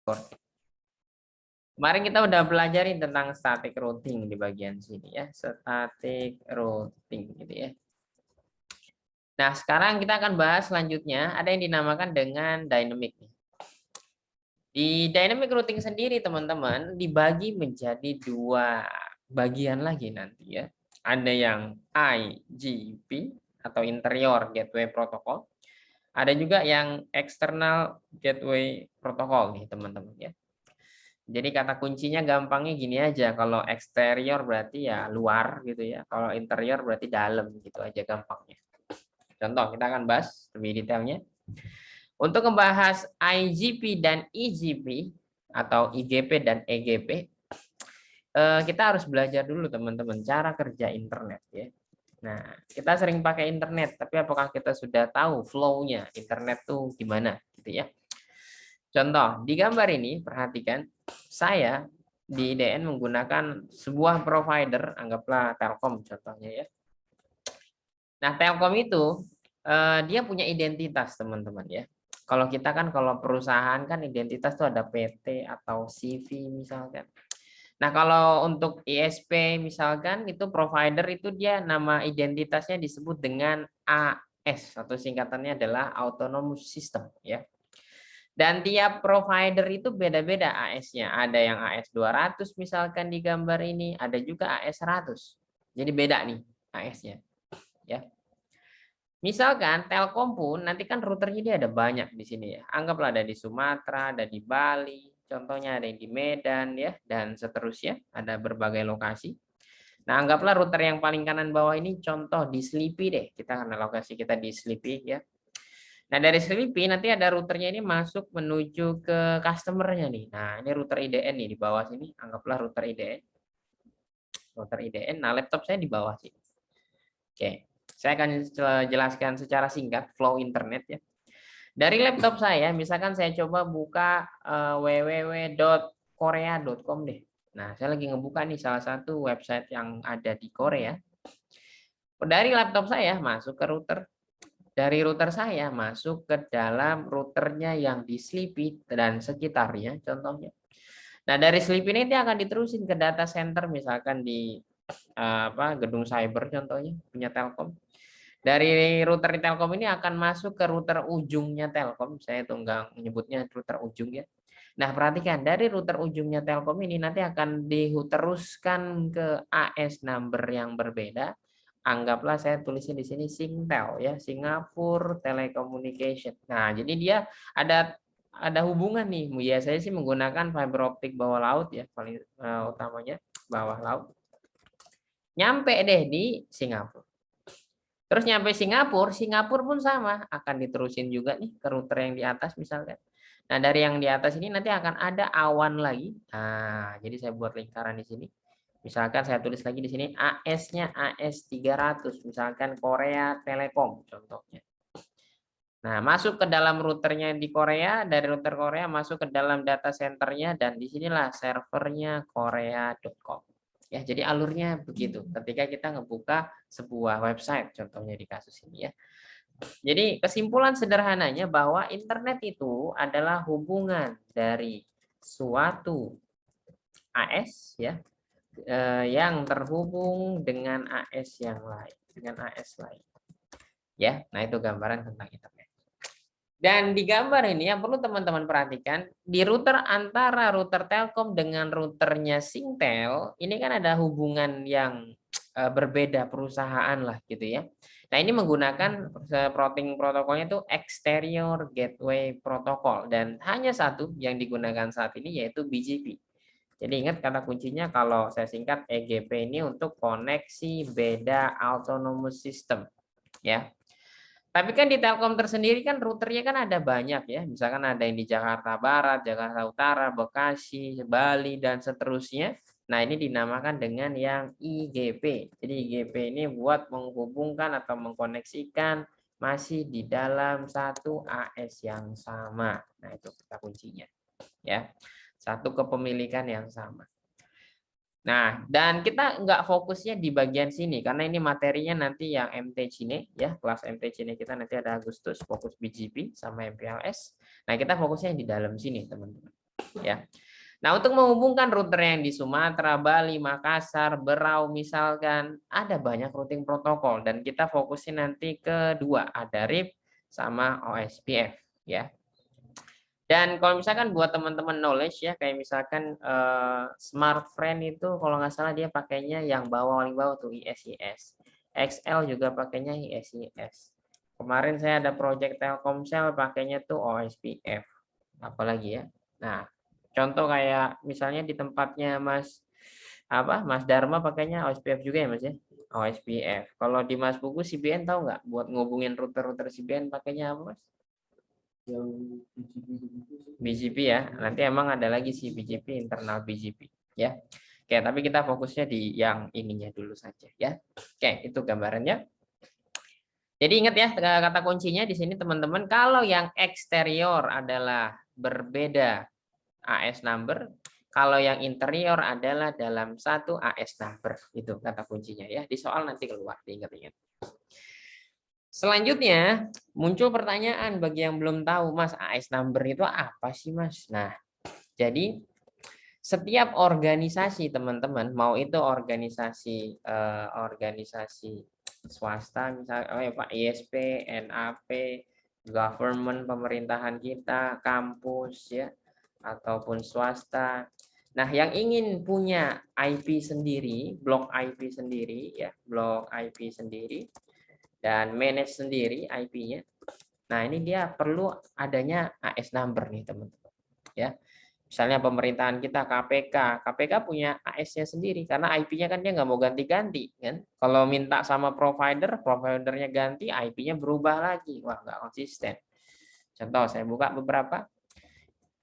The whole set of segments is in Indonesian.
recording. Kemarin kita udah pelajari tentang static routing di bagian sini ya, static routing gitu ya. Nah, sekarang kita akan bahas selanjutnya ada yang dinamakan dengan dynamic. Di dynamic routing sendiri teman-teman dibagi menjadi dua bagian lagi nanti ya. Ada yang IGP atau interior gateway protocol. Ada juga yang external gateway protocol nih teman-teman ya. Jadi kata kuncinya gampangnya gini aja, kalau eksterior berarti ya luar gitu ya, kalau interior berarti dalam gitu aja gampangnya. Contoh kita akan bahas lebih detailnya. Untuk membahas IGP dan EGP atau IGP dan EGP, kita harus belajar dulu teman-teman cara kerja internet ya. Nah, kita sering pakai internet, tapi apakah kita sudah tahu flow-nya internet tuh gimana gitu ya? Contoh, di gambar ini perhatikan, saya di IDN menggunakan sebuah provider, anggaplah Telkom contohnya ya. Nah, Telkom itu dia punya identitas teman-teman ya. Kalau kita kan kalau perusahaan kan identitas tuh ada PT atau CV misalkan. Nah, kalau untuk ISP misalkan itu provider itu dia nama identitasnya disebut dengan AS atau singkatannya adalah Autonomous System ya. Dan tiap provider itu beda-beda AS-nya. Ada yang AS 200 misalkan di gambar ini, ada juga AS 100. Jadi beda nih AS-nya. Ya. Misalkan Telkom pun nanti kan routernya dia ada banyak di sini ya. Anggaplah ada di Sumatera, ada di Bali, contohnya ada di Medan ya dan seterusnya, ada berbagai lokasi. Nah, anggaplah router yang paling kanan bawah ini contoh di Sleepy deh. Kita karena lokasi kita di Sleepy ya. Nah, dari Sleepy nanti ada routernya ini masuk menuju ke customer-nya nih. Nah, ini router IDN nih di bawah sini. Anggaplah router IDN. Router IDN. Nah, laptop saya di bawah sini. Oke. Saya akan jelaskan secara singkat flow internet ya. Dari laptop saya, misalkan saya coba buka www.korea.com deh. Nah, saya lagi ngebuka nih salah satu website yang ada di Korea. Dari laptop saya masuk ke router. Dari router saya masuk ke dalam routernya yang di Sleepy dan sekitarnya contohnya. Nah, dari Sleepy ini dia akan diterusin ke data center misalkan di gedung cyber contohnya punya Telkom. Dari router di Telkom ini akan masuk ke router ujungnya Telkom. Saya tuh nggak menyebutnya router ujung ya. Nah, perhatikan dari router ujungnya Telkom ini nanti akan diteruskan ke AS number yang berbeda. Anggaplah saya tulisnya di sini Singtel ya, Singapore Telecommunication. Nah, jadi dia ada hubungan nih. Biasanya sih menggunakan fiber optik bawah laut ya, paling utamanya bawah laut. Nyampe deh di Singapura. Terus nyampe Singapura, Singapura pun sama, akan diterusin juga nih ke router yang di atas misalkan. Nah, dari yang di atas ini nanti akan ada awan lagi. Nah, jadi saya buat lingkaran di sini. Misalkan saya tulis lagi di sini AS-nya AS 300, misalkan Korea Telekom contohnya. Nah, masuk ke dalam routernya di Korea, dari router Korea masuk ke dalam data centernya dan disinilah servernya korea.com. Ya, jadi alurnya begitu. Ketika kita ngebuka sebuah website, contohnya di kasus ini ya. Jadi kesimpulan sederhananya bahwa internet itu adalah hubungan dari suatu AS ya yang terhubung dengan AS yang lain, dengan AS lain. Ya, nah itu gambaran tentang internet. Dan di gambar ini yang perlu teman-teman perhatikan, di router antara router Telkom dengan routernya Singtel, ini kan ada hubungan yang berbeda perusahaan lah gitu ya. Nah, ini menggunakan routing protokolnya itu exterior gateway protocol dan hanya satu yang digunakan saat ini yaitu BGP. Jadi ingat kata kuncinya kalau saya singkat EGP ini untuk koneksi beda autonomous system ya. Tapi kan di Telkom tersendiri kan routernya kan ada banyak ya. Misalkan ada yang di Jakarta Barat, Jakarta Utara, Bekasi, Bali, dan seterusnya. Nah, ini dinamakan dengan yang IGP. Jadi IGP ini buat menghubungkan atau mengkoneksikan masih di dalam satu AS yang sama. Nah, itu kata kuncinya. Ya, satu kepemilikan yang sama. Nah, dan kita nggak fokusnya di bagian sini karena ini materinya nanti yang MT Cine ya, kelas MT Cine kita nanti ada Agustus fokus BGP sama MPLS. Nah, kita fokusnya di dalam sini, teman-teman. ya. Nah, untuk menghubungkan router yang di Sumatera, Bali, Makassar, Berau misalkan, ada banyak routing protokol dan kita fokusin nanti ke dua, ada RIP sama OSPF ya. Dan kalau misalkan buat teman-teman knowledge ya, kayak misalkan Smartfriend itu kalau nggak salah dia pakainya yang paling bawah tuh ISIS. XL juga pakainya ISIS. Kemarin saya ada project Telkomsel pakainya tuh OSPF. Apalagi ya. Nah, contoh kayak misalnya di tempatnya Mas Dharma pakainya OSPF juga ya Mas ya. OSPF. Kalau di Mas Buku CBN tahu nggak buat ngubungin router-router CBN pakainya apa Mas? BGP ya. Nanti emang ada lagi sih BGP, internal BGP ya. Oke, tapi kita fokusnya di yang ininya dulu saja ya. Oke, itu gambarannya. Jadi ingat ya kata kuncinya di sini teman-teman, kalau yang eksterior adalah berbeda AS number, kalau yang interior adalah dalam satu AS number. Itu kata kuncinya ya. Di soal nanti keluar, diingat-ingat. Selanjutnya muncul pertanyaan bagi yang belum tahu, Mas, AS number itu apa sih, Mas? Nah, jadi setiap organisasi teman-teman, mau itu organisasi swasta misalnya Pak ISP, NAP, government pemerintahan kita, kampus ya, ataupun swasta. Nah, yang ingin punya IP sendiri, blok IP sendiri ya, blok IP sendiri dan manage sendiri IP-nya. Nah, ini dia perlu adanya AS number nih, teman-teman. Ya. Misalnya pemerintahan kita KPK punya AS-nya sendiri karena IP-nya kan dia nggak mau ganti-ganti kan. Kalau minta sama providernya ganti, IP-nya berubah lagi. Wah, nggak konsisten. Contoh saya buka beberapa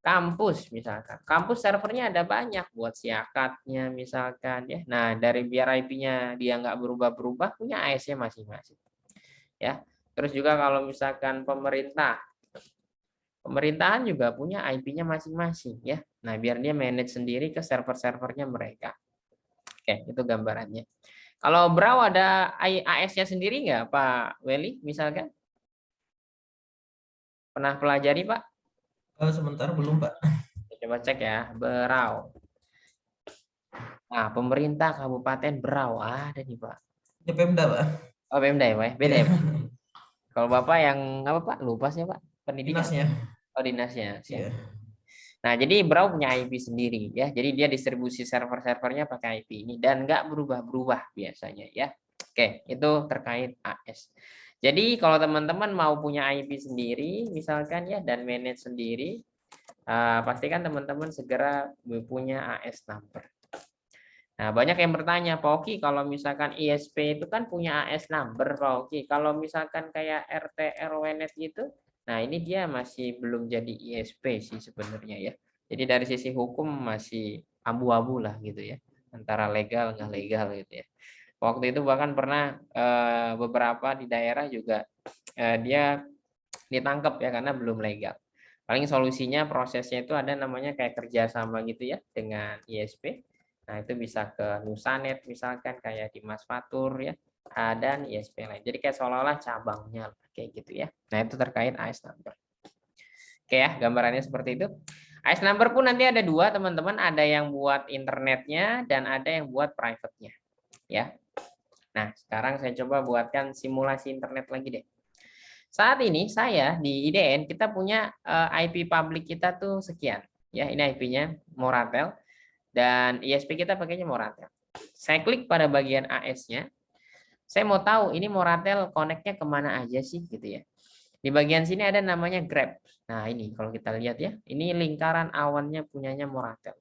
kampus misalkan. Kampus servernya ada banyak buat siakatnya misalkan ya. Nah, dari biar IP-nya dia nggak berubah-berubah, punya AS-nya masing-masing. Ya. Terus juga kalau misalkan pemerintahan juga punya IP-nya masing-masing ya. Nah, biar dia manage sendiri ke server-servernya mereka. Oke, itu gambarannya. Kalau Brau ada AS-nya sendiri nggak, Pak Weli, misalkan? Pernah pelajari, Pak? Sebentar belum, Pak. Coba cek ya, Berau. Nah, pemerintah Kabupaten Berau ada nih, Pak. Ya Pemda, Pak. Oh, Pemda ya, Pak? Beda Ya. ya, Pak? Kalau Bapak yang apa, Pak? Lupa sih, Pak. Pendidikan. Dinasnya. Oh, dinasnya. Siap. Iya. Nah, jadi Brau punya IP sendiri ya. Jadi dia distribusi server-servernya pakai IP ini dan nggak berubah-berubah biasanya ya. Oke, itu terkait AS. Jadi kalau teman-teman mau punya IP sendiri misalkan ya dan manage sendiri, pastikan teman-teman segera punya AS number. Nah, banyak yang bertanya, Pak Oki, kalau misalkan ISP itu kan punya AS number, Pak Oki. Kalau misalkan kayak RT RWNet gitu, nah ini dia masih belum jadi ISP sih sebenarnya ya. Jadi dari sisi hukum masih abu-abu lah gitu ya, antara legal nggak legal gitu ya. Waktu itu bahkan pernah beberapa di daerah juga dia ditangkap ya karena belum legal. Paling solusinya prosesnya itu ada namanya kayak kerjasama gitu ya dengan ISP. Nah, itu bisa ke Nusanet misalkan kayak di Mas Fatur ya, dan ISP lain. Jadi kayak seolah-olah cabangnya kayak gitu ya. Nah, itu terkait AS number. Oke ya, gambarannya seperti itu. AS number pun nanti ada dua, teman-teman. Ada yang buat internetnya dan ada yang buat private-nya. Ya. Nah, sekarang saya coba buatkan simulasi internet lagi deh. Saat ini saya di IDN kita punya IP public kita tuh sekian. Ya, ini IP-nya Moratel. Dan ISP kita pakainya Moratel. Saya klik pada bagian AS-nya. Saya mau tahu ini Moratel connect-nya kemana aja sih gitu ya. Di bagian sini ada namanya Grab. Nah ini kalau kita lihat ya, ini lingkaran awannya punyanya Moratel.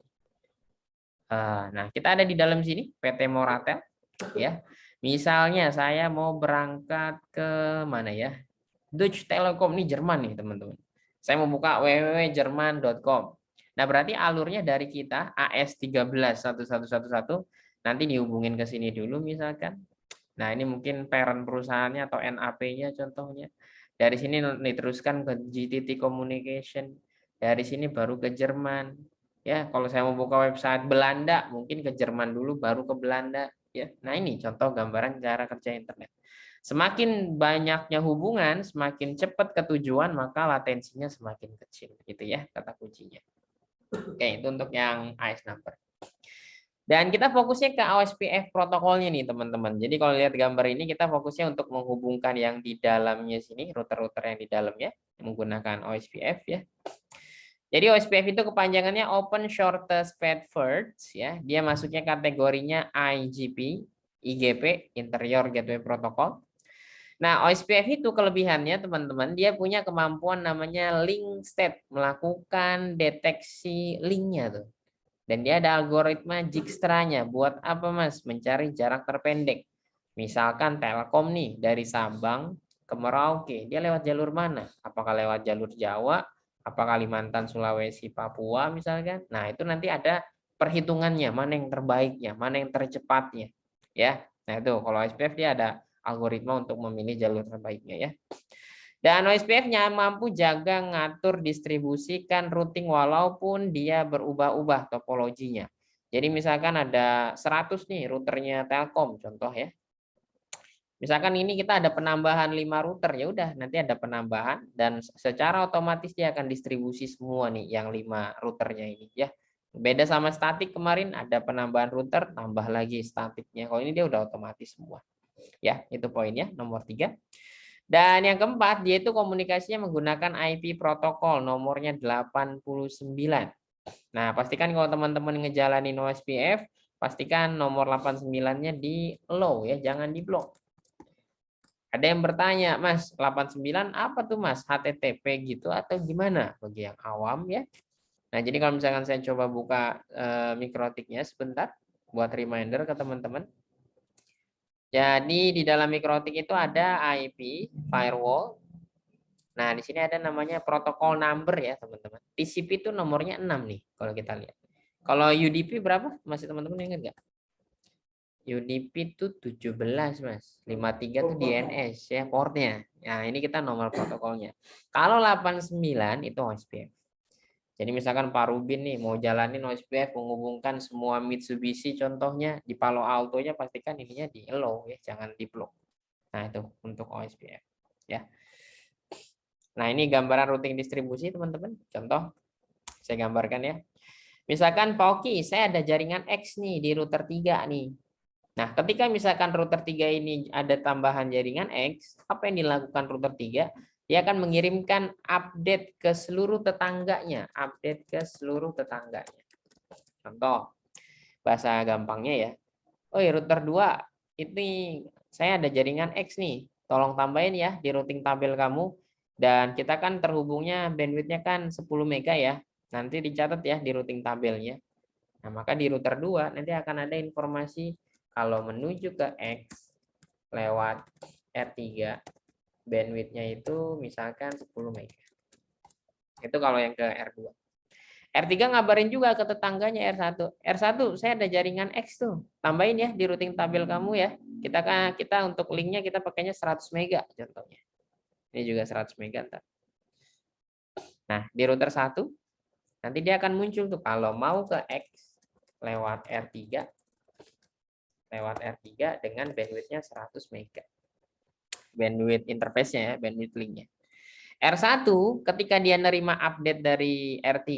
Nah kita ada di dalam sini PT Moratel ya. Misalnya saya mau berangkat ke mana ya? Deutsche Telekom ini Jerman nih teman-teman. Saya mau buka www.jerman.com. Nah, berarti alurnya dari kita AS131111 nanti dihubungin ke sini dulu misalkan. Nah, ini mungkin parent perusahaannya atau NAP-nya contohnya. Dari sini diteruskan ke GTT Communication. Dari sini baru ke Jerman. Ya, kalau saya mau buka website Belanda, mungkin ke Jerman dulu baru ke Belanda, ya. Nah, ini contoh gambaran cara kerja internet. Semakin banyaknya hubungan, semakin cepat ke tujuan, maka latensinya semakin kecil, gitu ya kata kuncinya. Oke, itu untuk yang AES number. Dan kita fokusnya ke OSPF protokolnya nih teman-teman. Jadi kalau lihat gambar ini kita fokusnya untuk menghubungkan yang di dalamnya sini, router-router yang di dalamnya menggunakan OSPF ya. Jadi OSPF itu kepanjangannya Open Shortest Path First ya. Dia masuknya kategorinya IGP, IGP, Interior Gateway Protocol. Nah, OSPF itu kelebihannya teman-teman, dia punya kemampuan namanya link state, melakukan deteksi linknya tuh. Dan dia ada algoritma Dijkstra-nya. Buat apa Mas? Mencari jarak terpendek. Misalkan Telkom nih dari Sabang ke Merauke, dia lewat jalur mana? Apakah lewat jalur Jawa? Apakah Kalimantan, Sulawesi, Papua misalkan? Nah, itu nanti ada perhitungannya, mana yang terbaiknya, mana yang tercepatnya. Ya. Nah, itu kalau SPF dia ada algoritma untuk memilih jalur terbaiknya ya. Dan OSPF-nya mampu jaga ngatur distribusikan routing walaupun dia berubah-ubah topologinya. Jadi misalkan ada 100 nih routernya Telkom contoh ya. Misalkan ini kita ada penambahan 5 router, ya udah nanti ada penambahan dan secara otomatis dia akan distribusi semua nih yang 5 routernya ini ya. Beda sama statik kemarin ada penambahan router tambah lagi statiknya. Kalau ini dia udah otomatis semua. Ya, itu poinnya nomor 3. Dan yang keempat, dia itu komunikasinya menggunakan IP protokol nomornya 89. Nah, pastikan kalau teman-teman ngejalanin OSPF, pastikan nomor 89-nya di low ya, jangan di block. Ada yang bertanya, Mas, 89 apa tuh Mas? HTTP gitu atau gimana? Bagi yang awam ya. Nah, jadi kalau misalkan saya coba buka mikrotiknya sebentar, buat reminder ke teman-teman. Jadi di dalam mikrotik itu ada IP, firewall. Nah, di sini ada namanya protokol number ya, teman-teman. TCP itu nomornya 6 nih, kalau kita lihat. Kalau UDP berapa? Masih teman-teman ingat nggak? UDP itu 17, Mas. 53 itu DNS ya, portnya. Nah, ini kita nomor protokolnya. Kalau 89 itu OSPF. Jadi misalkan Pak Rubin nih mau jalanin OSPF menghubungkan semua Mitsubishi contohnya di Palo Alto-nya pastikan ininya di allow ya, jangan di block. Nah, itu untuk OSPF ya. Nah, ini gambaran routing distribusi teman-teman. Contoh saya gambarkan ya. Misalkan Pak Oki, saya ada jaringan X nih di router 3 nih. Nah, ketika misalkan router 3 ini ada tambahan jaringan X, apa yang dilakukan router 3? Dia akan mengirimkan update ke seluruh tetangganya, update ke seluruh tetangganya. Contoh, bahasa gampangnya ya. Oh ya, router 2, ini saya ada jaringan X nih. Tolong tambahin ya di routing tabel kamu. Dan kita kan terhubungnya bandwidth-nya kan 10 mega ya. Nanti dicatat ya di routing tabelnya. Nah, maka di router 2 nanti akan ada informasi kalau menuju ke X lewat R3 bandwidth-nya itu misalkan 10 mega. Itu kalau yang ke R2. R3 ngabarin juga ke tetangganya R1. R1 saya ada jaringan X tuh. Tambahin ya di routing tabel kamu ya. Kita untuk linknya kita pakainya 100 mega contohnya. Ini juga 100 mega ntar. Nah, di router 1 nanti dia akan muncul tuh kalau mau ke X lewat R3 dengan bandwidth-nya 100 mega. Bandwidth interface-nya ya, bandwidth link-nya. R1 ketika dia nerima update dari R3,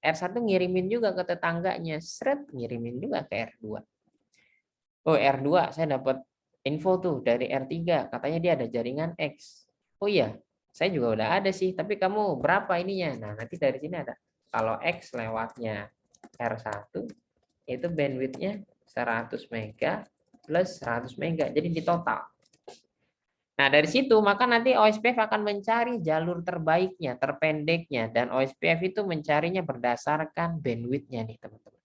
R1 ngirimin juga ke tetangganya, ngirimin juga ke R2. Oh, R2 saya dapat info tuh dari R3, katanya dia ada jaringan X. Oh iya, saya juga udah ada sih, tapi kamu berapa ininya? Nah, nanti dari sini ada. Kalau X lewatnya R1 itu bandwidth-nya 100 mega plus 100 mega. Jadi di total. Nah, dari situ maka nanti OSPF akan mencari jalur terbaiknya, terpendeknya, dan OSPF itu mencarinya berdasarkan bandwidth-nya nih, teman-teman.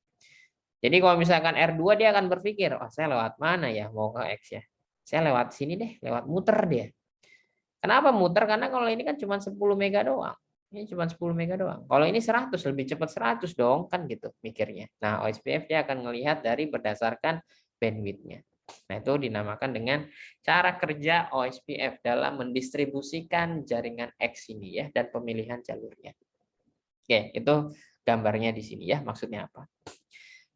Jadi kalau misalkan R2 dia akan berpikir, oh saya lewat mana ya mau ke X ya? Saya lewat sini deh, lewat muter dia. Kenapa muter? Karena kalau ini kan cuma 10 mega doang. Ini cuma 10 mega doang. Kalau ini 100, lebih cepat 100 dong, kan gitu mikirnya. Nah, OSPF dia akan melihat dari berdasarkan bandwidth-nya. Nah, itu dinamakan dengan cara kerja OSPF dalam mendistribusikan jaringan X ini ya dan pemilihan jalurnya. Oke, itu gambarnya di sini ya, maksudnya apa.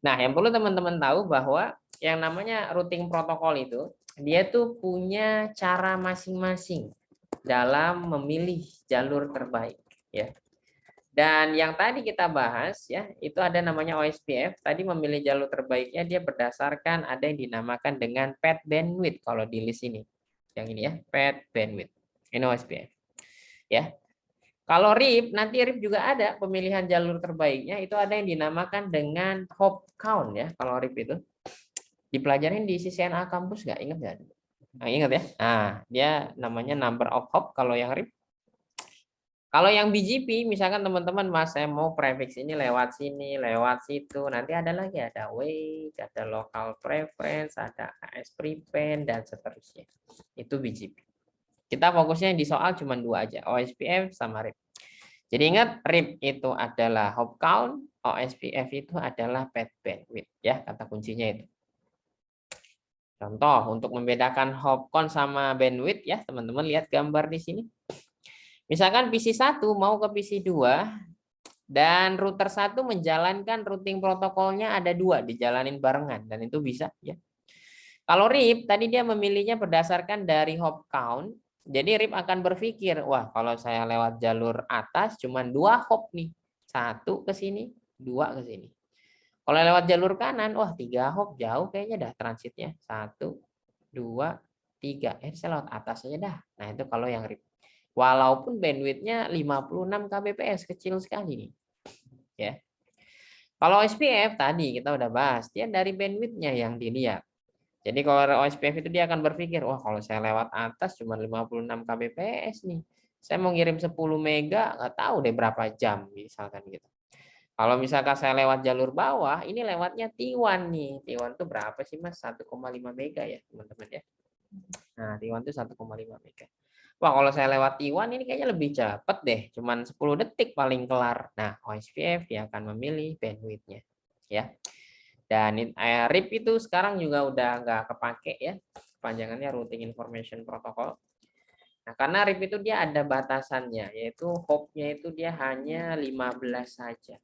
Nah, yang perlu teman-teman tahu bahwa yang namanya routing protokol itu dia tuh punya cara masing-masing dalam memilih jalur terbaik ya. Dan yang tadi kita bahas ya, itu ada namanya OSPF. Tadi memilih jalur terbaiknya dia berdasarkan ada yang dinamakan dengan path bandwidth kalau di list ini. Yang ini ya, path bandwidth. Ini OSPF. Ya. Kalau RIP, nanti RIP juga ada pemilihan jalur terbaiknya, itu ada yang dinamakan dengan hop count ya. Kalau RIP itu dipelajarin di CCNA kampus nggak? Ingat nggak? Nah, ingat ya. Nah, dia namanya number of hop kalau yang RIP. Kalau yang BGP, misalkan teman-teman, Mas, saya mau prefix ini lewat sini, lewat situ. Nanti ada lagi, ada wait, ada local preference, ada AS prepend, dan seterusnya. Itu BGP. Kita fokusnya di soal cuma dua aja, OSPF sama RIP. Jadi ingat, RIP itu adalah hop count, OSPF itu adalah path bandwidth. Ya, kata kuncinya itu. Contoh, untuk membedakan hop count sama bandwidth, ya teman-teman lihat gambar di sini. Misalkan PC 1 mau ke PC 2 dan router 1 menjalankan routing protokolnya ada dua dijalanin barengan dan itu bisa ya. Kalau RIP tadi dia memilihnya berdasarkan dari hop count. Jadi RIP akan berpikir, wah kalau saya lewat jalur atas cuma 2 hop nih. 1 ke sini, 2 ke sini. Kalau lewat jalur kanan, wah 3 hop jauh kayaknya dah transitnya. 1, 2, 3. Saya lewat atas aja dah. Nah, itu kalau yang RIP. Walaupun bandwidth-nya 56 kbps, kecil sekali nih. Ya. Kalau SPF tadi kita udah bahas, dia dari bandwidth-nya yang dilihat. Jadi kalau OSPF itu dia akan berpikir, wah kalau saya lewat atas cuma 56 kbps nih. Saya mau ngirim 10 mega, nggak tahu deh berapa jam misalkan gitu. Kalau misalkan saya lewat jalur bawah, ini lewatnya T1 nih. T1 itu berapa sih Mas? 1,5 mega ya teman-teman ya. Nah, T1 itu 1,5 mega. Wah, kalau saya lewat T1 ini kayaknya lebih cepat deh. Cuman 10 detik paling kelar. Nah, OSPF dia akan memilih bandwidth-nya. Ya. Dan RIP itu sekarang juga udah nggak kepake ya. Panjangannya Routing Information Protocol. Nah, karena RIP itu dia ada batasannya, yaitu hop-nya itu dia hanya 15 saja.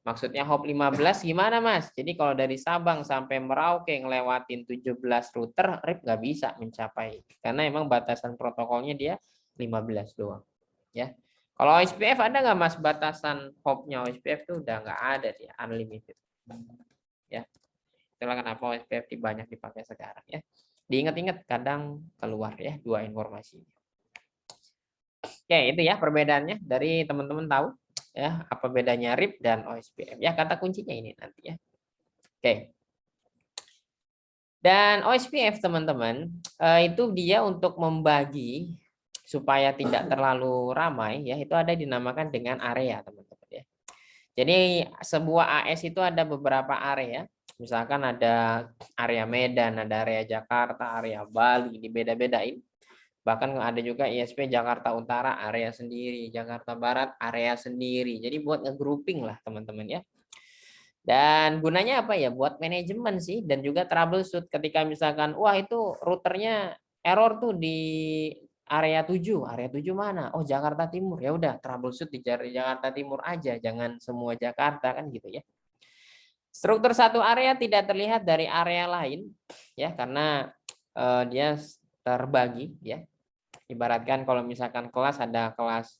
Maksudnya hop 15 gimana Mas? Jadi kalau dari Sabang sampai Merauke ngelewatin 17 router, RIP nggak bisa mencapai. Karena emang batasan protokolnya dia 15 doang. Ya. Kalau OSPF ada nggak Mas batasan hopnya? OSPF tuh udah nggak ada dia, unlimited. Ya. Itulah kenapa OSPF banyak dipakai sekarang ya. Diingat-ingat kadang keluar ya dua informasi. Oke, itu ya perbedaannya dari teman-teman tahu ya apa bedanya RIP dan OSPF ya, kata kuncinya ini nanti ya. Oke. Dan OSPF teman-teman itu dia untuk membagi supaya tidak terlalu ramai ya, itu ada dinamakan dengan area teman-teman ya. Jadi sebuah AS itu ada beberapa area. Misalkan ada area Medan, ada area Jakarta, area Bali, dibeda-bedain. Bahkan ada juga ISP Jakarta Utara area sendiri, Jakarta Barat area sendiri. Jadi buat nge-grouping lah teman-teman ya. Dan gunanya apa ya? Buat manajemen sih dan juga troubleshoot ketika misalkan wah itu routernya error tuh di area 7. Area 7 mana? Oh, Jakarta Timur. Ya udah, troubleshoot di Jakarta Timur aja, jangan semua Jakarta kan gitu ya. Struktur satu area tidak terlihat dari area lain ya karena dia terbagi ya. Ibaratkan kalau misalkan kelas ada kelas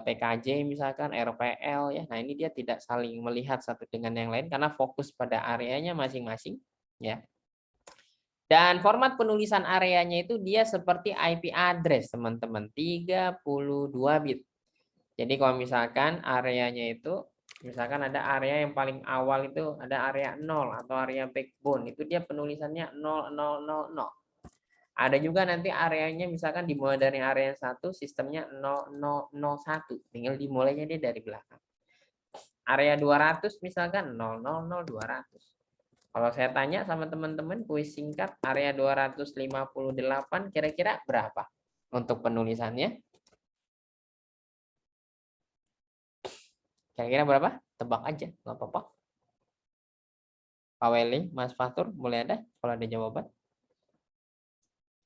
TKJ misalkan RPL ya. Nah, ini dia tidak saling melihat satu dengan yang lain karena fokus pada areanya masing-masing ya. Dan format penulisan areanya itu dia seperti IP address teman-teman, 32 bit. Jadi kalau misalkan areanya itu misalkan ada area yang paling awal itu ada area 0 atau area backbone, itu dia penulisannya 0000. Ada juga nanti areanya misalkan dimulai dari area 1, sistemnya 0001. Tinggal dimulainya dia dari belakang. Area 200 misalkan 000200. Kalau saya tanya sama teman-teman kuis singkat area 258 kira-kira berapa untuk penulisannya? Kira-kira berapa? Tebak aja, nggak apa-apa. Pak Weli, Mas Fatur, boleh ada kalau ada jawaban?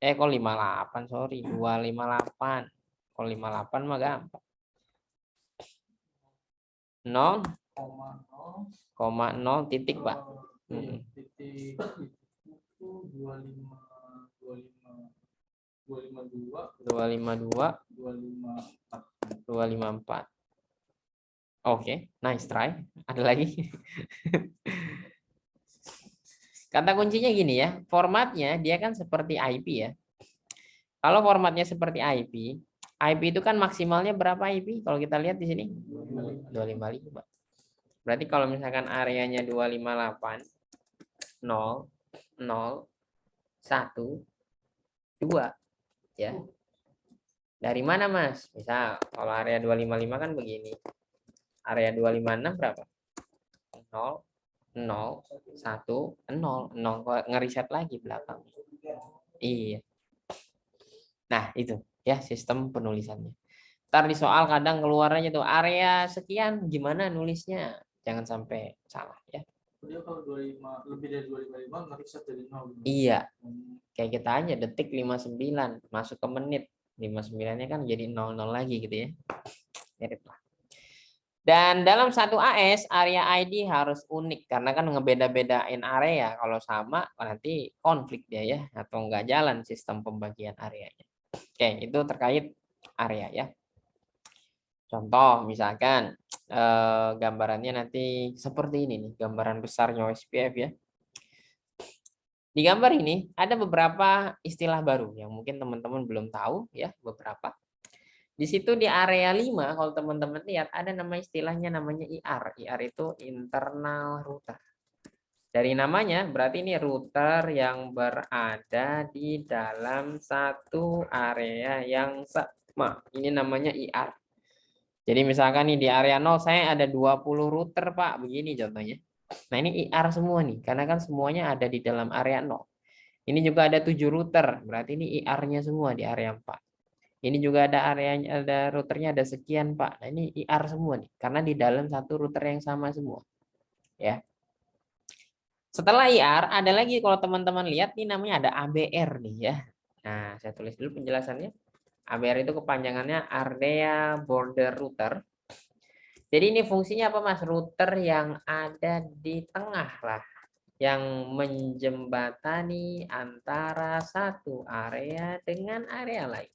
Kok 58, sorry, 258. Kalau 58 mah gampang. 0,0 titik, Pak. Titik itu 252 254. Oke, nice try. Ada lagi? Kata kuncinya gini ya, formatnya dia kan seperti IP ya. Kalau formatnya seperti IP itu kan maksimalnya berapa IP? Kalau kita lihat di sini 255. Berarti kalau misalkan areanya 258 0 0 1 2 ya. Dari mana, Mas? Misal kalau area 255 kan begini. Area 256 berapa? 0 0 1 0 0 ngeriset lagi belakang. Iya. Nah, itu ya sistem penulisannya. Ntar di soal kadang keluarnya tuh area sekian gimana nulisnya. Jangan sampai salah ya. Dia kalau 25 lebih dari 255 ngeriset jadi 0. Iya. Kayak kita aja detik 59 masuk ke menit. 59-nya kan jadi 00 lagi gitu ya. Mirip lah. Dan dalam satu AS, area ID harus unik karena kan ngebeda-bedain area. Kalau sama nanti konflik dia ya atau nggak jalan sistem pembagian areanya. Oke, itu terkait area ya. Contoh misalkan gambarannya nanti seperti ini nih, gambaran besarnya OSPF ya. Di gambar ini ada beberapa istilah baru yang mungkin teman-teman belum tahu ya, beberapa. Di situ di area 5 kalau teman-teman lihat ada nama istilahnya namanya IR. IR itu internal router. Dari namanya berarti ini router yang berada di dalam satu area yang sama. Ini namanya IR. Jadi misalkan nih di area 0 saya ada 20 router, Pak. Begini contohnya. Nah, ini IR semua nih karena kan semuanya ada di dalam area 0. Ini juga ada 7 router. Berarti ini IR-nya semua di area 4. Ini juga ada areanya, ada routernya ada sekian, Pak. Nah, ini IR semua nih, karena di dalam satu router yang sama semua. Ya. Setelah IR, ada lagi kalau teman-teman lihat nih namanya ada ABR nih ya. Nah, saya tulis dulu penjelasannya. ABR itu kepanjangannya Area Border Router. Jadi ini fungsinya apa, Mas? Router yang ada di tengah lah, yang menjembatani antara satu area dengan area lain.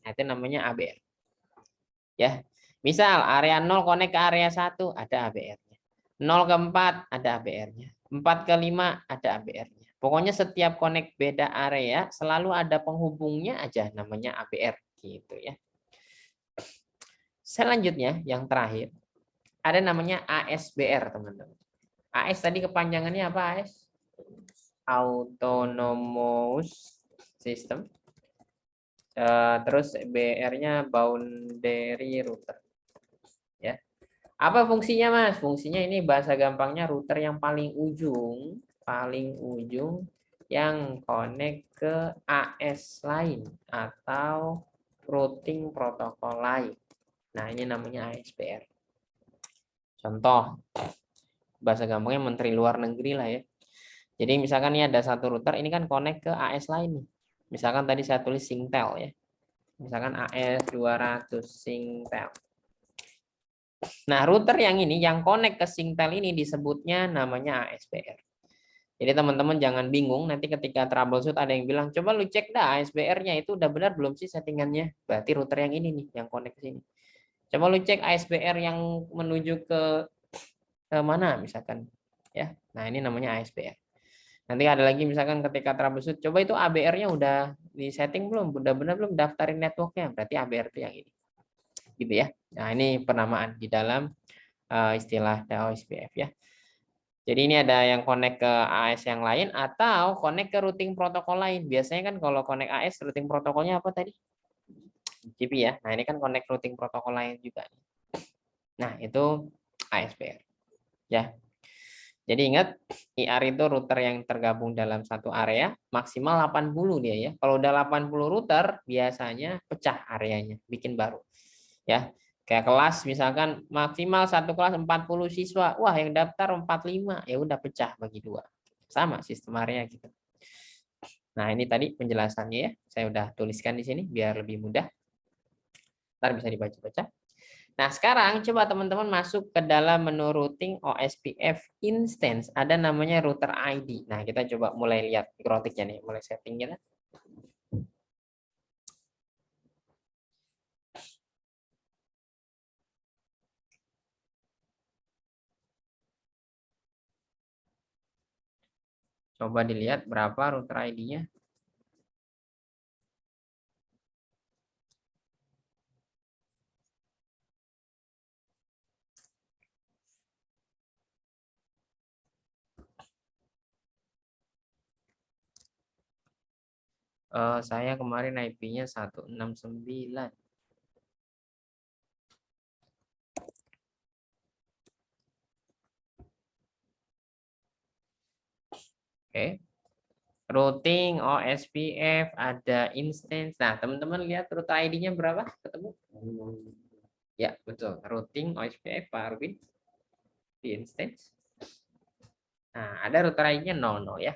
Nah, itu namanya ABR. Ya. Misal area 0 connect ke area 1 ada ABR-nya. 0 ke 4 ada ABR-nya. 4 ke 5 ada ABR-nya. Pokoknya setiap connect beda area selalu ada penghubungnya aja namanya ABR gitu ya. Selanjutnya yang terakhir ada namanya ASBR, teman-teman. AS tadi kepanjangannya apa, AS? Autonomous System. Terus BR-nya Boundary Router. Ya. Apa fungsinya, Mas? Fungsinya ini bahasa gampangnya router yang paling ujung yang connect ke AS lain atau routing protokol lain. Nah, ini namanya ASBR. Contoh, bahasa gampangnya menteri luar negeri lah ya. Jadi misalkan ini ada satu router, ini kan connect ke AS lain nih. Misalkan tadi saya tulis Singtel ya. Misalkan AS 200 Singtel. Nah, router yang ini, yang connect ke Singtel ini disebutnya namanya ASBR. Jadi teman-teman jangan bingung nanti ketika troubleshoot ada yang bilang, coba lu cek dah ASBR-nya itu udah benar belum sih settingannya. Berarti router yang ini nih, yang connect ke sini. Coba lu cek ASBR yang menuju ke mana misalkan. Ya, nah ini namanya ASBR. Nanti ada lagi misalkan ketika troubleshoot, coba itu ABR-nya udah di setting belum, udah benar belum daftarin networknya, berarti ABR itu yang ini. Gitu ya. Nah, ini penamaan di dalam istilah OSPF ya. Jadi ini ada yang connect ke AS yang lain atau connect ke routing protokol lain. Biasanya kan kalau connect AS routing protokolnya apa tadi? GP ya. Nah, ini kan connect routing protokol lain juga. Nah, itu ASPR. Ya. Jadi ingat, IR itu router yang tergabung dalam satu area, maksimal 80 dia ya. Kalau udah 80 router, biasanya pecah areanya, bikin baru. Ya, kayak kelas misalkan maksimal satu kelas 40 siswa. Wah, yang daftar 45, ya udah pecah bagi dua. Sama sistem area gitu. Nah, ini tadi penjelasannya ya. Saya udah tuliskan di sini biar lebih mudah. Ntar bisa dibaca-baca. Nah, sekarang coba teman-teman masuk ke dalam menu routing OSPF instance. Ada namanya router ID. Nah, kita coba mulai lihat mikrotiknya nih, mulai settingnya. Coba dilihat berapa router ID-nya. Saya kemarin IP-nya 169. Oke. Routing, OSPF, ada instance. Nah, teman-teman lihat router ID-nya berapa? Ketemu? Ya, betul. Routing, OSPF, Pak Arvin. Di instance. Nah, ada router ID-nya 00 ya.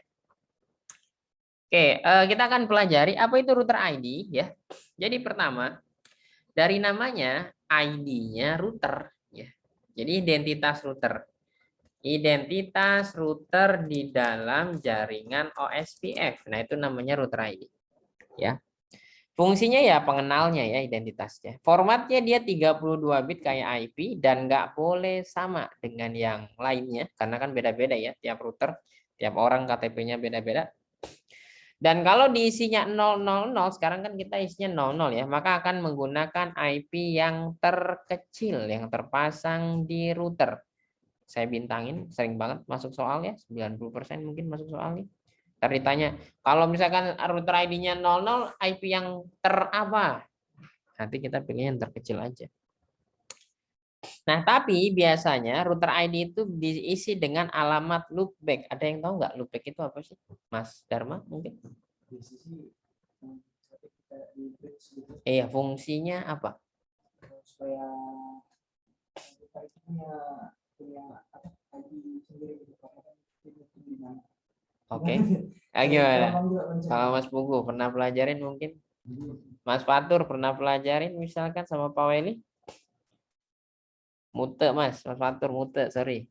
Oke, kita akan pelajari apa itu router ID ya. Jadi pertama, dari namanya ID-nya router ya. Jadi identitas router. Identitas router di dalam jaringan OSPF. Nah, itu namanya router ID. Ya. Fungsinya ya pengenalnya ya identitasnya. Formatnya dia 32 bit kayak IP dan nggak boleh sama dengan yang lainnya karena kan beda-beda ya tiap router, tiap orang KTP-nya beda-beda. Dan kalau diisinya 000, sekarang kan kita isinya 00 ya, maka akan menggunakan IP yang terkecil yang terpasang di router. Saya bintangin, sering banget masuk soal ya, 90% mungkin masuk soal nih. Ntar ditanya, kalau misalkan router ID-nya 00, IP yang apa? Nanti kita pilih yang terkecil aja. Nah, tapi biasanya router ID itu diisi dengan alamat loopback. Ada yang tahu nggak loopback itu apa sih? Mas Dharma mungkin? Iya, fungsinya apa? Supaya kita itu punya apa ID sendiri gitu. Oke. Gimana? Kalau Mas Pugu pernah pelajarin mungkin? Mas Fatur pernah pelajarin misalkan sama Pak Weli? Mute Mas Fatur mute, sorry.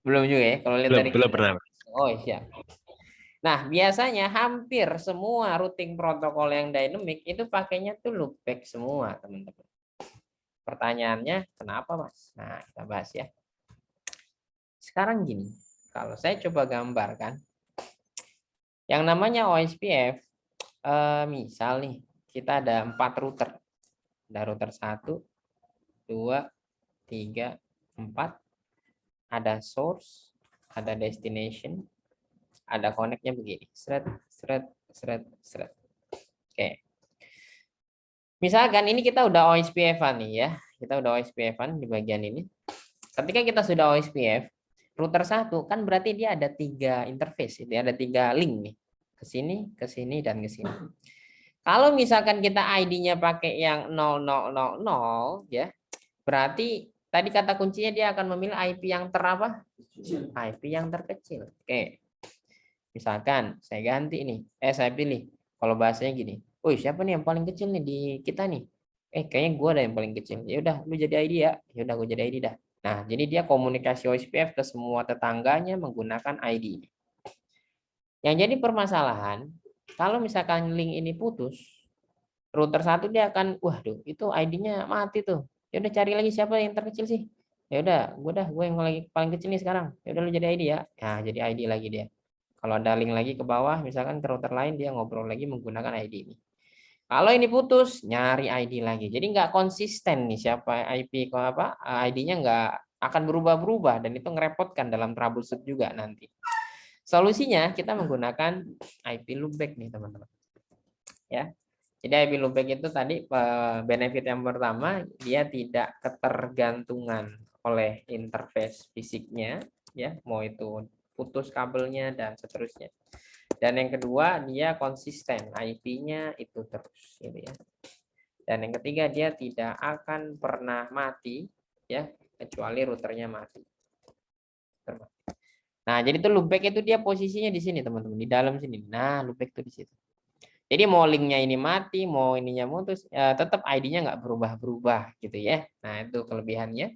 Belum juga ya kalau lihat dari Belum pernah. Oh iya. Nah, biasanya hampir semua routing protokol yang dynamic itu pakainya tuh loopback semua, teman-teman. Pertanyaannya, kenapa, Mas? Nah, kita bahas ya. Sekarang gini, kalau saya coba gambarkan, yang namanya OSPF, misal nih, kita ada 4 router. Ada router 1, 2, 3, 4. Ada source, ada destination, ada connect-nya begini. Seret. Oke. Misalkan ini kita udah OSPF-an nih ya. Kita udah OSPF-an di bagian ini. Ketika kita sudah OSPF, router 1 kan berarti dia ada 3 interface, dia ada 3 link nih. Ke sini, dan ke sini. Kalau misalkan kita ID-nya pakai yang 0000 ya, berarti tadi kata kuncinya dia akan memilih IP yang terapa? IP yang terkecil. Oke. Misalkan saya ganti nih, saya pilih. Kalau bahasanya gini, "Woi, siapa nih yang paling kecil nih di kita nih?" Kayaknya gue ada yang paling kecil. Ya udah, lu jadi ID ya. Ya udah, gue jadi ID dah. Nah, jadi dia komunikasi OSPF ke semua tetangganya menggunakan ID. Yang jadi permasalahan, kalau misalkan link ini putus, router 1 dia akan, waduh, itu ID-nya mati tuh. Ya udah cari lagi siapa yang terkecil sih. Ya udah, gue yang lagi paling kecil nih sekarang. Ya udah lu jadi ID ya. Nah, jadi ID lagi dia. Kalau ada link lagi ke bawah, misalkan ke router lain, dia ngobrol lagi menggunakan ID ini. Kalau ini putus, nyari ID lagi. Jadi nggak konsisten nih siapa IP apa ID-nya nggak akan berubah-berubah dan itu ngerepotkan dalam troubleshoot juga nanti. Solusinya kita menggunakan IP loopback nih teman-teman. Ya. Jadi IP loopback itu tadi benefit yang pertama dia tidak ketergantungan oleh interface fisiknya ya, mau itu putus kabelnya dan seterusnya. Dan yang kedua dia konsisten, IP-nya itu terus gitu ya. Dan yang ketiga dia tidak akan pernah mati ya kecuali routernya mati. Nah, jadi itu loopback itu dia posisinya di sini teman-teman, di dalam sini. Nah, loopback itu di situ. Jadi mau linknya ini mati, mau ininya mutus, tetap ID-nya nggak berubah-berubah gitu ya. Nah, itu kelebihannya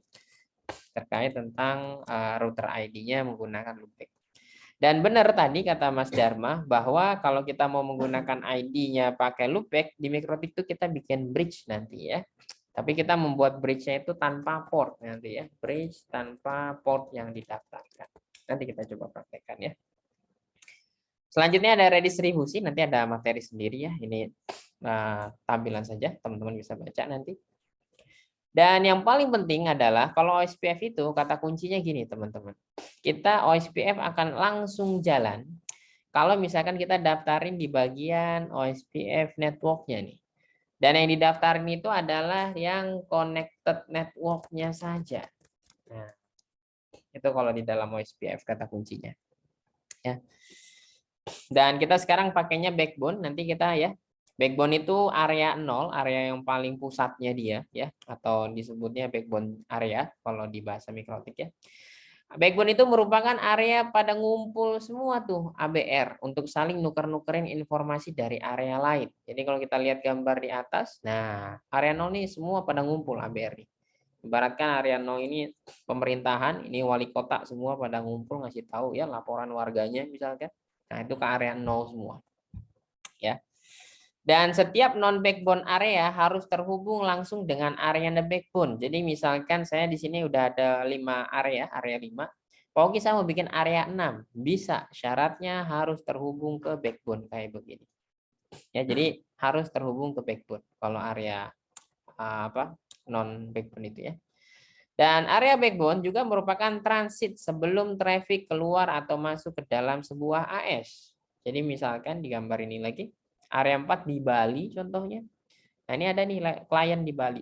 terkait tentang router ID-nya menggunakan loopback. Dan benar tadi kata Mas Dharma bahwa kalau kita mau menggunakan ID-nya pakai loopback di Mikrotik itu kita bikin bridge nanti ya. Tapi kita membuat bridge-nya itu tanpa port nanti ya. Bridge tanpa port yang didaftarkan. Nanti kita coba praktekkan ya. Selanjutnya ada redistribusi, nanti ada materi sendiri ya. Ini tampilan saja, teman-teman bisa baca nanti. Dan yang paling penting adalah kalau OSPF itu kata kuncinya gini teman-teman. Kita OSPF akan langsung jalan kalau misalkan kita daftarin di bagian OSPF network-nya nih. Dan yang didaftarin itu adalah yang connected network-nya saja. Nah, itu kalau di dalam OSPF kata kuncinya. Ya. Dan kita sekarang pakainya backbone, nanti kita ya. Backbone itu area 0, area yang paling pusatnya dia ya, atau disebutnya backbone area kalau di bahasa mikrotik ya. Backbone itu merupakan area pada ngumpul semua tuh ABR untuk saling nuker-nukerin informasi dari area lain. Jadi kalau kita lihat gambar di atas, nah area 0 nih semua pada ngumpul ABR nih. Ibaratkan area 0 ini pemerintahan, ini wali kota semua pada ngumpul ngasih tahu ya laporan warganya misalkan. Nah, itu ke area 0 semua. Ya. Dan setiap non backbone area harus terhubung langsung dengan area the backbone. Jadi misalkan saya di sini udah ada 5 area 5. Pokoknya saya mau bikin area 6, bisa. Syaratnya harus terhubung ke backbone kayak begini. Ya, jadi harus terhubung ke backbone kalau area non backbone itu ya. Dan area backbone juga merupakan transit sebelum traffic keluar atau masuk ke dalam sebuah AS. Jadi misalkan di gambar ini lagi, area 4 di Bali contohnya. Nah ini ada nih klien di Bali.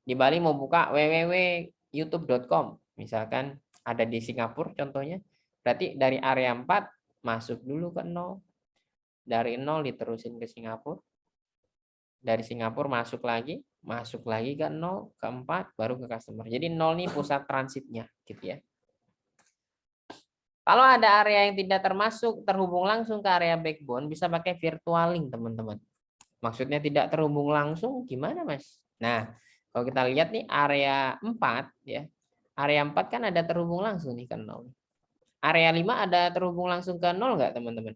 Di Bali mau buka www.youtube.com. Misalkan ada di Singapura contohnya. Berarti dari area 4 masuk dulu ke 0. Dari 0 diterusin ke Singapura. Dari Singapura masuk lagi ke 0, ke 4, baru ke customer. Jadi 0 ini pusat transitnya gitu ya. Kalau ada area yang tidak termasuk terhubung langsung ke area backbone, bisa pakai virtual link, teman-teman. Maksudnya tidak terhubung langsung gimana, Mas? Nah, kalau kita lihat nih area 4 ya. Area 4 kan ada terhubung langsung nih ke 0. Area 5 ada terhubung langsung ke 0 nggak, teman-teman?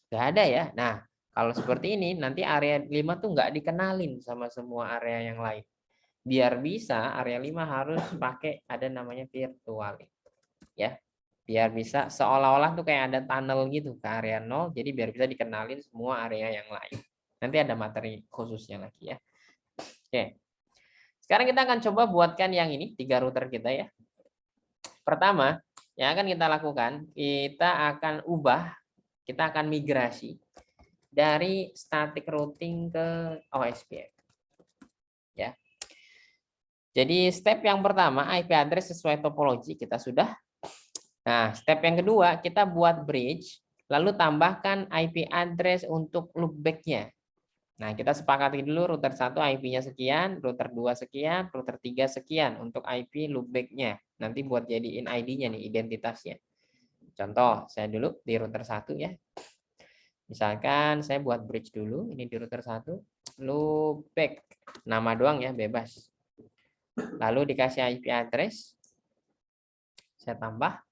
Nggak ada ya. Nah, kalau seperti ini nanti area 5 tuh nggak dikenalin sama semua area yang lain. Biar bisa area 5 harus pakai ada namanya virtual link. Ya. Biar bisa seolah-olah tuh kayak ada tunnel gitu ke area 0, jadi biar bisa dikenalin semua area yang lain. Nanti ada materi khususnya lagi ya. Oke. Sekarang kita akan coba buatkan yang ini 3 router kita ya. Pertama, yang akan kita lakukan, kita akan migrasi dari static routing ke OSPF. Ya. Jadi step yang pertama IP address sesuai topologi kita sudah. Nah, step yang kedua kita buat bridge, lalu tambahkan IP address untuk loopback-nya. Nah, kita sepakati dulu router 1 IP-nya sekian, router 2 sekian, router 3 sekian untuk IP loopback-nya. Nanti buat jadiin ID-nya nih, identitasnya. Contoh, saya dulu di router 1 ya. Misalkan saya buat bridge dulu, ini di router 1, loopback. Nama doang ya, bebas. Lalu dikasih IP address. Saya tambah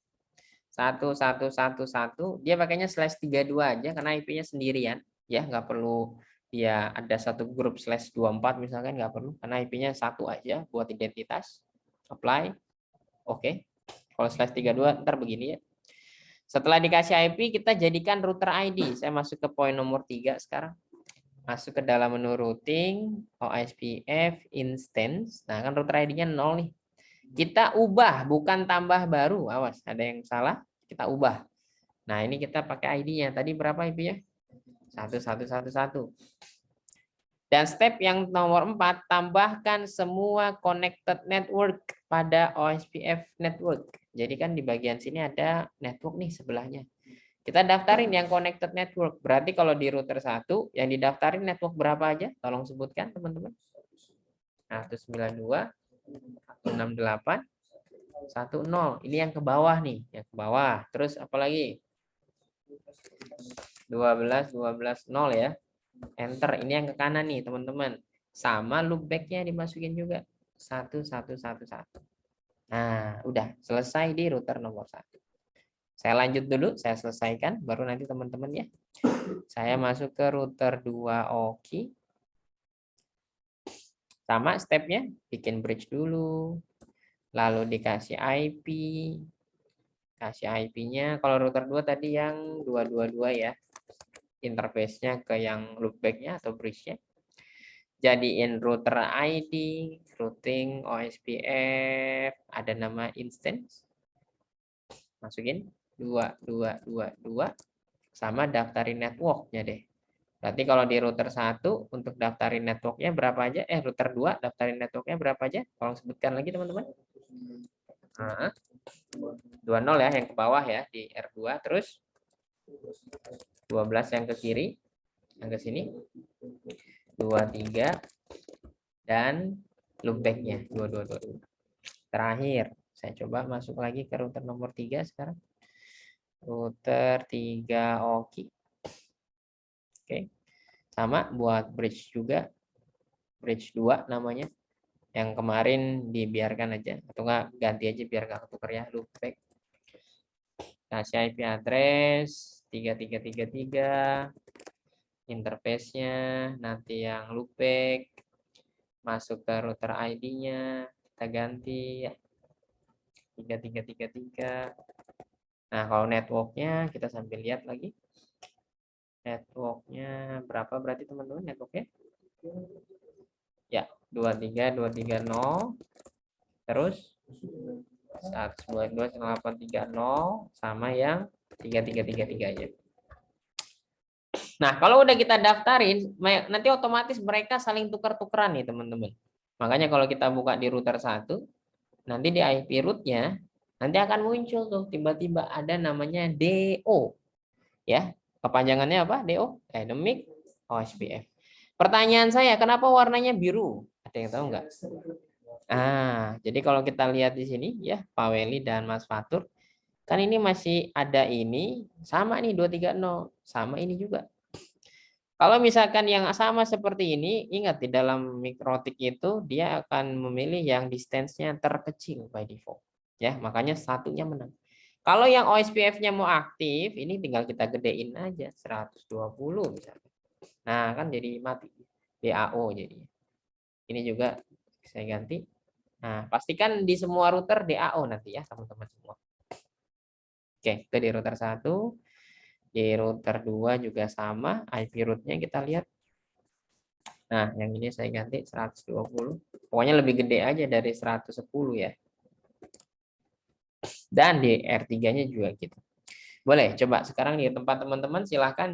1111, dia pakainya /32 aja karena IP-nya sendirian ya, nggak perlu dia ada satu grup /24 misalkan, nggak perlu karena IP-nya 1 aja buat identitas. Apply. Oke. Kalau /32 ntar begini ya. Setelah dikasih IP kita jadikan router ID. Saya masuk ke poin nomor 3 sekarang. Masuk ke dalam menu routing OSPF instance. Nah, kan router ID-nya 0 nih. Kita ubah, bukan tambah baru. Awas, ada yang salah. Kita ubah. Nah, ini kita pakai ID-nya. Tadi berapa IP-nya? 1111. Dan step yang nomor 4, tambahkan semua connected network pada OSPF network. Jadi kan di bagian sini ada network nih sebelahnya. Kita daftarin yang connected network. Berarti kalau di router 1, yang didaftarin network berapa aja? Tolong sebutkan, teman-teman. 192. 168 10. Ini yang ke bawah nih, yang ke bawah. Terus apa lagi? 12 0 ya. Enter. Ini yang ke kanan nih, teman-teman. Sama loopback-nya dimasukin juga. 1111. Nah, udah selesai di router nomor 1. Saya lanjut dulu, saya selesaikan baru nanti teman-teman ya. Saya masuk ke router 2 Oki. Sama stepnya, bikin bridge dulu. Lalu dikasih IP. Kasih IP-nya, kalau router 2 tadi yang 222 ya. interface-nya ke yang loopback-nya atau bridge-nya. Jadiin router ID, routing, OSPF, ada nama instance. Masukin 2222 sama daftarin network-nya deh. Berarti kalau di router 1 untuk daftarin network-nya berapa aja? Router 2 daftarin network-nya berapa aja? Tolong sebutkan lagi teman-teman. 20 ya yang ke bawah ya di R2, terus 12 yang ke kiri, yang ke sini 23 dan loopback-nya 2222. Terakhir, saya coba masuk lagi ke router nomor 3 sekarang. Router 3 Oki. Oke. Sama buat bridge juga. Bridge 2 namanya. Yang kemarin dibiarkan aja atau enggak ganti aja biar enggak ketukar ya, loopback. Kasih IP address 3333. Interface-nya nanti yang loopback masuk ke router ID-nya kita ganti ya 3333. Nah kalau networknya kita sambil lihat lagi networknya berapa berarti teman-teman networknya ya 23230 terus 192.168.30 sama yang 3333 aja. Nah, kalau udah kita daftarin, nanti otomatis mereka saling tukar-tukeran nih, teman-teman. Makanya kalau kita buka di router 1, nanti di IP root-nya, nanti akan muncul tuh, tiba-tiba ada namanya DO. Ya, kepanjangannya apa? DO? Dynamic OSPF. Pertanyaan saya, kenapa warnanya biru? Ada yang tahu nggak? Jadi kalau kita lihat di sini, ya, Pak Weli dan Mas Fatur, kan ini masih ada ini, sama nih 230, sama ini juga. Kalau misalkan yang sama seperti ini, ingat di dalam mikrotik itu dia akan memilih yang distance-nya terkecil by default. Ya, makanya satunya menang. Kalau yang OSPF-nya mau aktif, ini tinggal kita gedein aja 120 misalnya. Nah, kan jadi mati. DAO jadinya. Ini juga saya ganti. Nah, pastikan di semua router DAO nanti ya, teman-teman semua. Oke, itu di router 1. Di router 2 juga sama, IP root-nya kita lihat. Nah, yang ini saya ganti 120. Pokoknya lebih gede aja dari 110 ya. Dan di R3-nya juga gitu. Boleh, coba sekarang di tempat teman-teman silahkan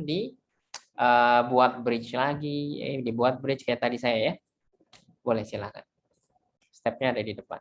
buat bridge lagi. Dibuat bridge kayak tadi saya ya. Boleh, silahkan. Stepnya ada di depan.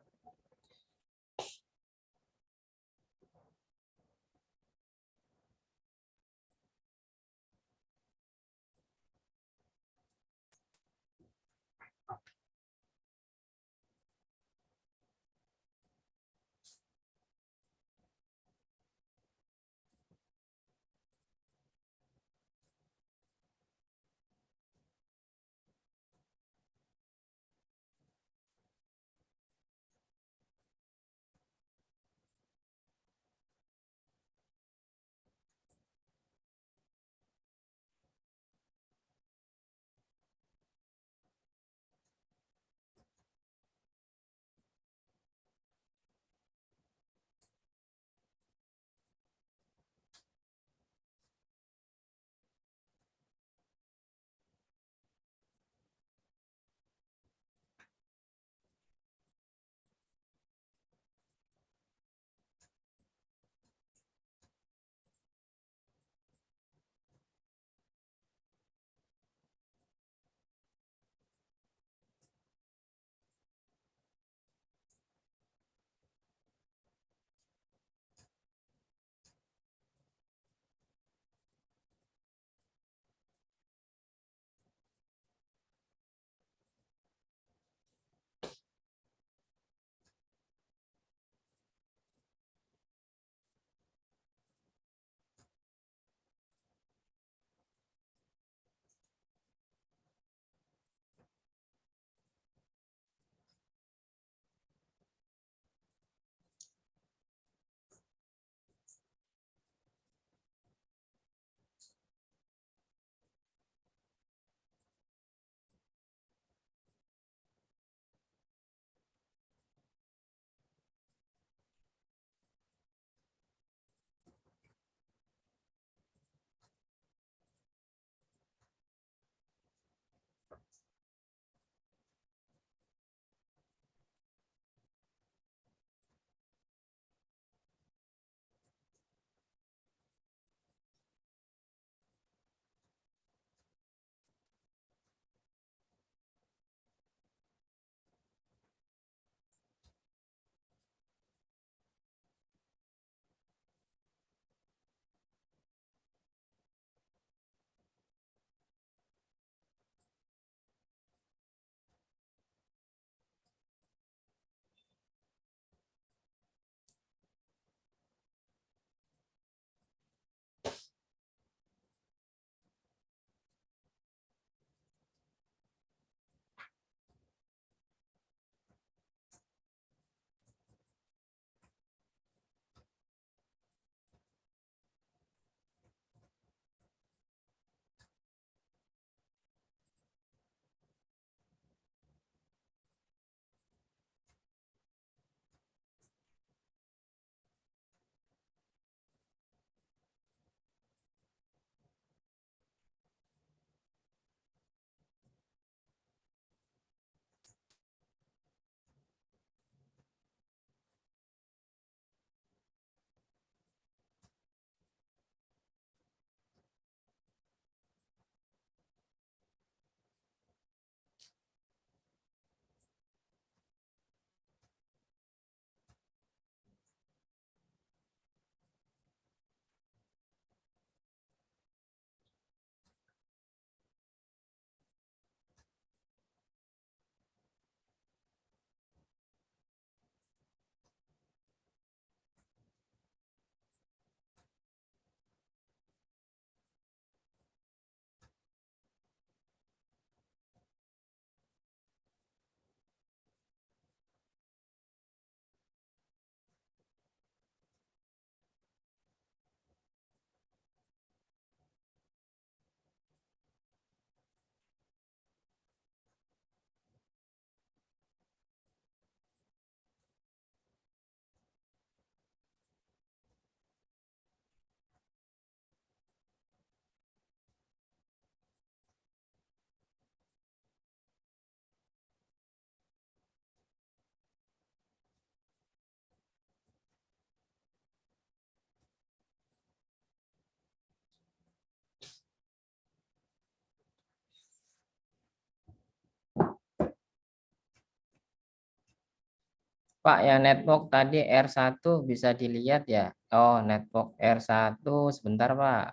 Pak, yang network tadi R1 bisa dilihat ya. Oh, network R1 sebentar, Pak.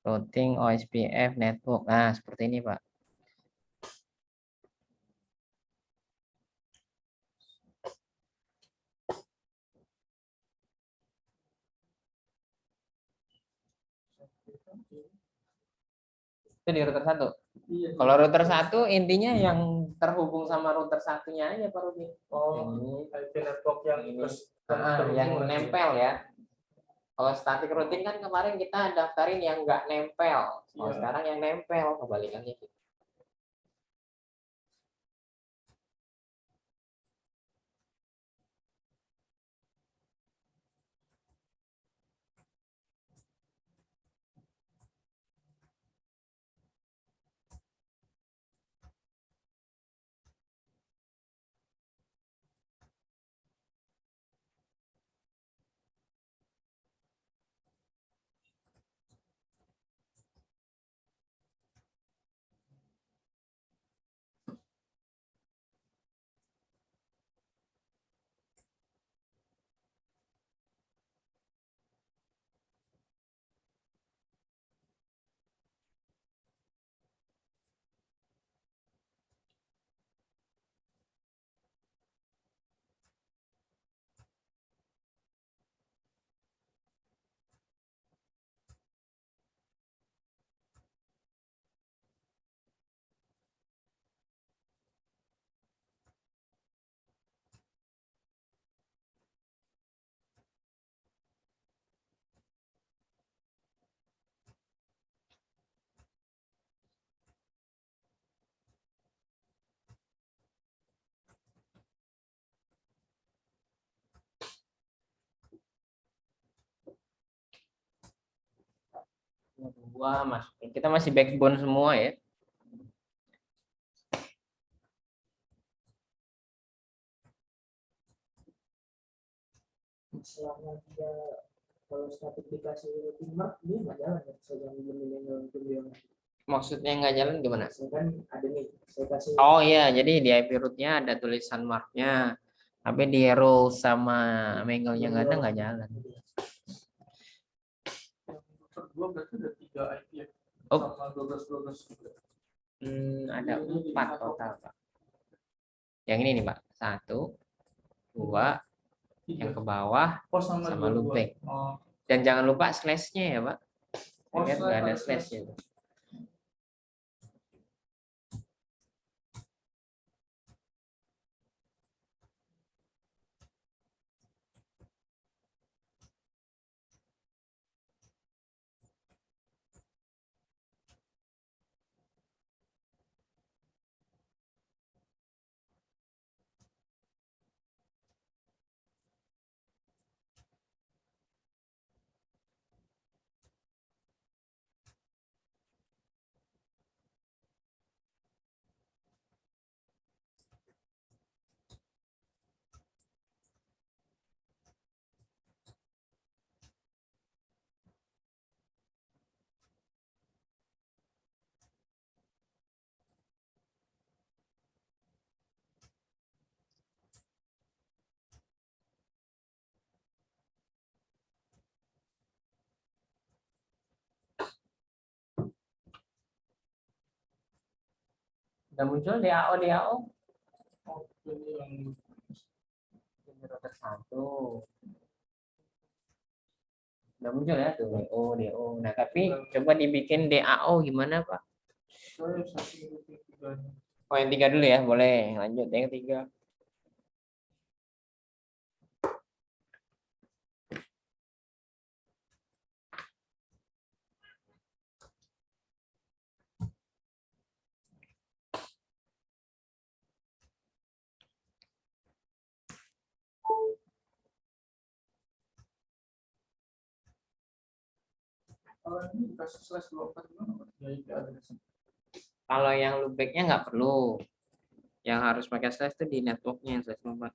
Routing OSPF network. Nah, seperti ini, Pak. Itu di router 1. Iya. Kalau router 1 intinya yang terhubung sama router satunya aja, Pak Rudi. Oh, IP network yang Ini. terhubung Yang ya. nempel ya. Kalau static routing kan kemarin kita daftarin yang nggak nempel. Kalau Iya. sekarang yang nempel, kebalikannya gitu. Dua masukin. Kita masih backbone semua ya. Selama dia kalau static dikasih routing mark dia nggak jalan ya. Saya jangan beli video. Maksudnya nggak jalan gimana? Saya kan ada nih, saya kasih. Oh iya, jadi di IP root-nya ada tulisan mark-nya. Tapi di role sama mangle-nya nggak jalan. Yang dua berarti ada 3 IP ya. Oh. Sama 12 juga. Ada 4 total, Pak. Yang ini nih, Pak. 1, 2, yang ke bawah, Oh, sama sama loopback. Oh. Dan jangan lupa slash-nya ya, Pak. Oh, Lihat nggak ada slash. slash-nya. Udah muncul DAO. Oh, ini yang Ini router 1. Udah muncul ya tuh DO. Nah, tapi coba dibikin DAO gimana, Pak? saya satu routing 3. Oh, yang 3 dulu ya, boleh. Lanjut yang 3. Kalau ini dikasih slash 24 gimana, Pak? Ya, IP address. Kalau yang loopback-nya nggak perlu. Yang harus pakai slash itu di network-nya yang slash 4.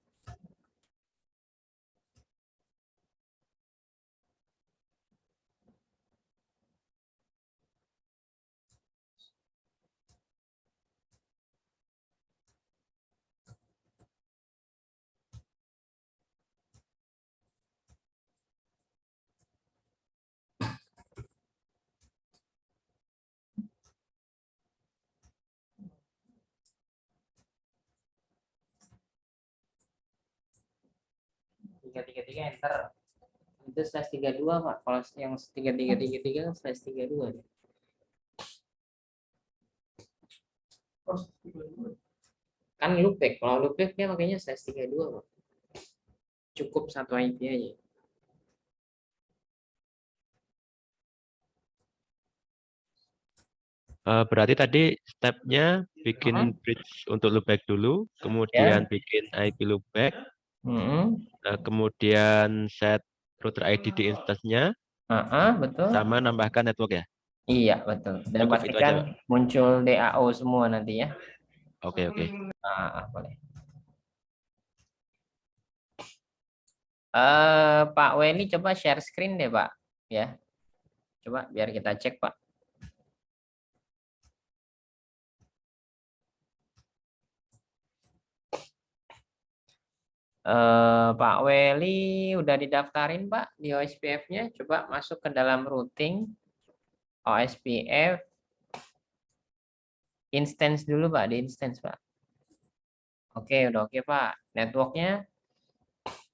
enter. Itu slash 32 Pak. Kalau yang 3333 kan slash 32. Kan loopback. Kalau loopback dia makanya slash 32 Pak. Cukup satu IP aja. Berarti tadi stepnya bikin bridge untuk loopback dulu, kemudian bikin IP loopback, kemudian set router ID di instance-nya, Betul. sama nambahkan network ya. Iya, betul. Dan Cukup itu aja, pastikan muncul DAO semua nanti ya. Oke. Boleh. Pak Weni coba share screen deh, Pak. Ya. Coba biar kita cek, Pak. Pak Weli udah didaftarin, Pak, di OSPF-nya. Coba masuk ke dalam routing OSPF. Instance dulu, Pak, di instance, Pak. Oke, udah oke, Pak. Networknya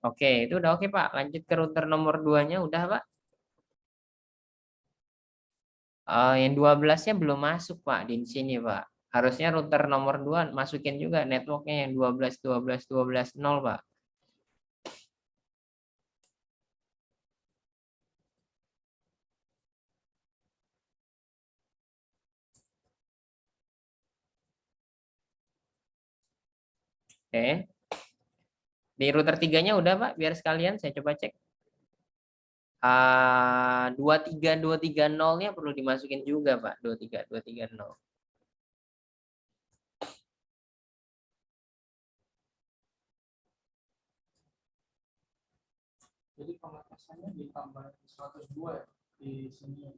oke, itu udah oke, Pak. Lanjut ke router nomor 2-nya udah, Pak. Yang 12-nya belum masuk, Pak, di sini, Pak. Harusnya router nomor 2 masukin juga networknya yang 12.12.12.0, Pak. Oke. Di router 3-nya udah, Pak, biar sekalian saya coba cek. 23230-nya perlu dimasukin juga, Pak. 23230. Jadi pembatasannya ditambah 102 ya di sini.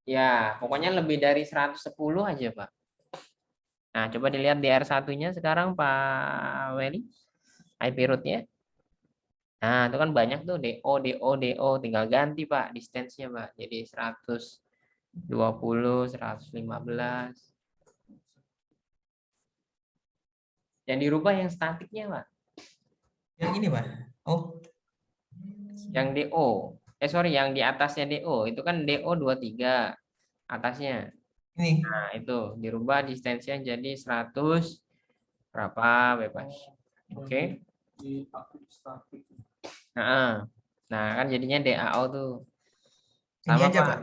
Ya, pokoknya lebih dari 110 aja, Pak. Nah, coba dilihat di R1-nya sekarang, Pak Weli. IP root-nya. Nah, itu kan banyak tuh DO. Tinggal ganti, Pak, distance-nya, Pak. Jadi 120, 115. Yang dirubah yang statiknya, Pak. Yang ini, Pak. Oh, Yang DO. Sorry, yang di atasnya DO. Itu kan DO 23 atasnya. ini. Nah, itu dirubah distance-nya jadi 100 berapa bebas. Oke. Di aktif statik. Nah, kan jadinya DAO tuh. Ini Sama, aja, Pak. Pak.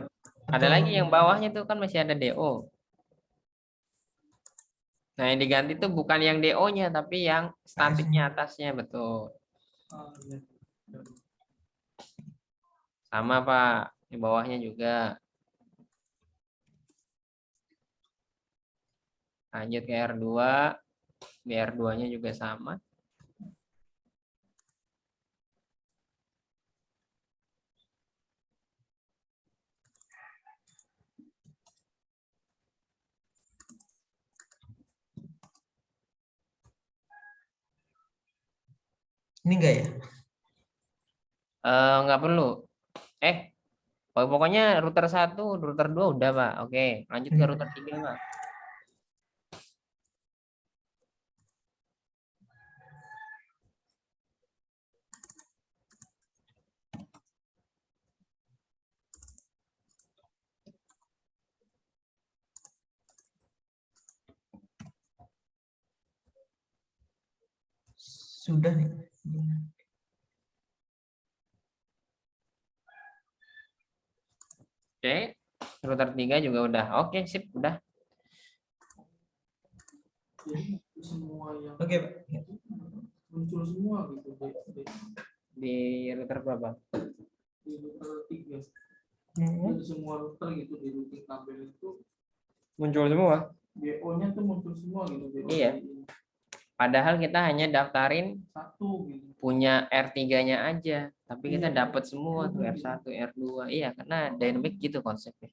Ada Atau- lagi yang bawahnya tuh kan masih ada DO. Nah, yang diganti tuh bukan yang DO-nya tapi yang statiknya atasnya, betul. Sama, Pak. Di bawahnya juga. Lanjut ke R2. Di R2-nya juga sama. Ini enggak ya? Nggak perlu. Pokoknya router 1, router 2 udah, Pak. Oke, lanjut ke router 3, Pak. Sudah nih. Oke, router 3 juga udah. Oke, sip, udah. Jadi semua yang Oke, Pak. muncul semua gitu Di router berapa? di router 3. Hmm. Jadi semua router gitu di routing kabel itu Muncul semua. DO-nya tuh muncul semua gitu. DO Iya. Padahal kita hanya daftarin satu gitu. punya R3-nya aja, tapi kita Iya. dapat semua tuh R1, R2. Iya, karena dynamic gitu konsepnya.